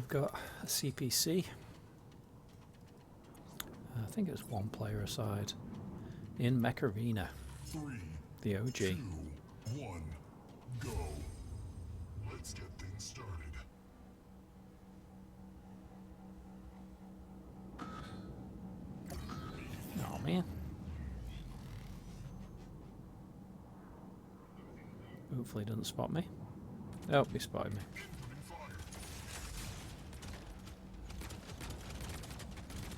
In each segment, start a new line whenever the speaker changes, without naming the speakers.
we've got a CPC. I think it's one player aside in Mech Arena.
3,
The OG.
2, 1, go. Let's get things started.
Oh man. Hopefully he doesn't spot me. Oh, he spotted me.
Incoming fire.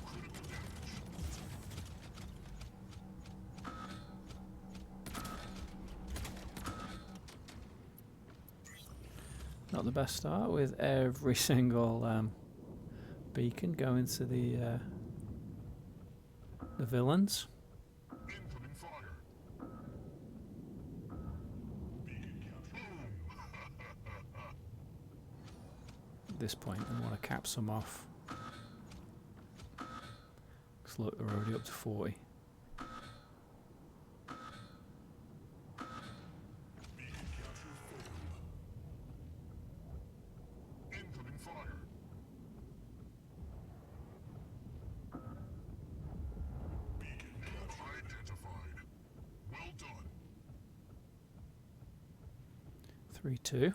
Critical damage.
Not the best start with every single beacon going to the villains.
Incoming fire. Beacon captured.
At this point, I want to cap some off. Because look, they're already up to 40.
Beacon capture failed. Incoming fire. Beacon capture identified. Well done.
3-2.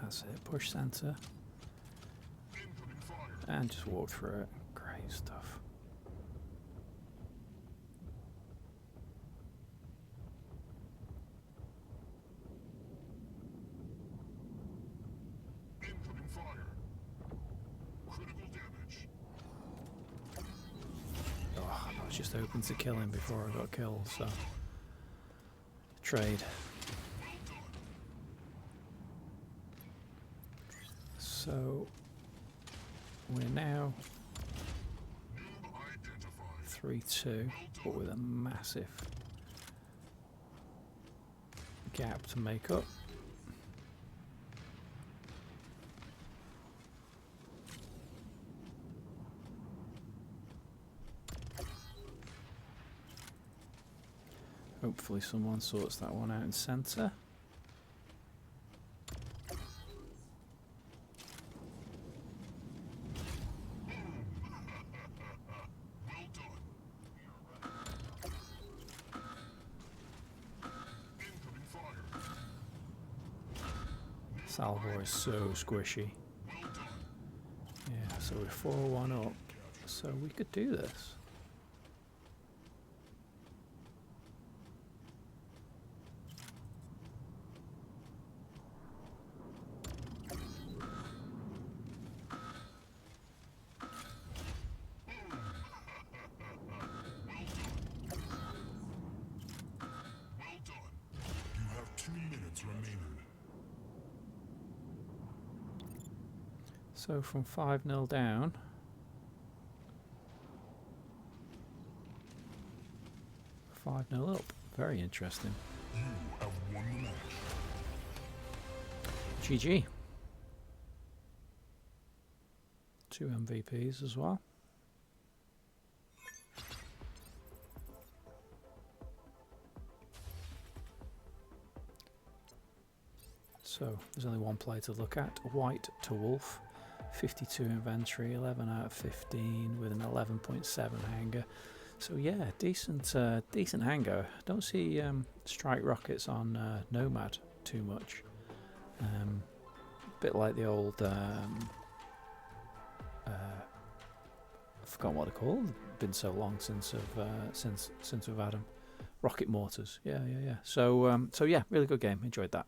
That's it. Push center
Incoming fire.
and just walk through it. Great stuff.
Incoming fire. Critical damage.
Oh, I was just hoping to kill him before I got killed, so trade.
Well done.
So we're now
Noob identified.
3-2, but with a massive gap to make up. Hopefully someone sorts that one out in centre.
Well done. Incoming fire.
Salvor is so squishy.
Well done.
Yeah, so we're 4-1 up. So we could do this.
Well done. You have 2 minutes remaining.
So from 5-0 down, 5-0 up. Very interesting.
You have won the match.
GG. 2 MVPs as well. So there's only one play to look at. White to Wolf. 52 inventory, 11 out of 15 with an 11.7 hanger. So yeah, decent hanger. Don't see strike rockets on Nomad too much. Bit like the old, I've forgotten what they're called. Been so long since we've had them. Rocket mortars. Yeah. So yeah, really good game. Enjoyed that.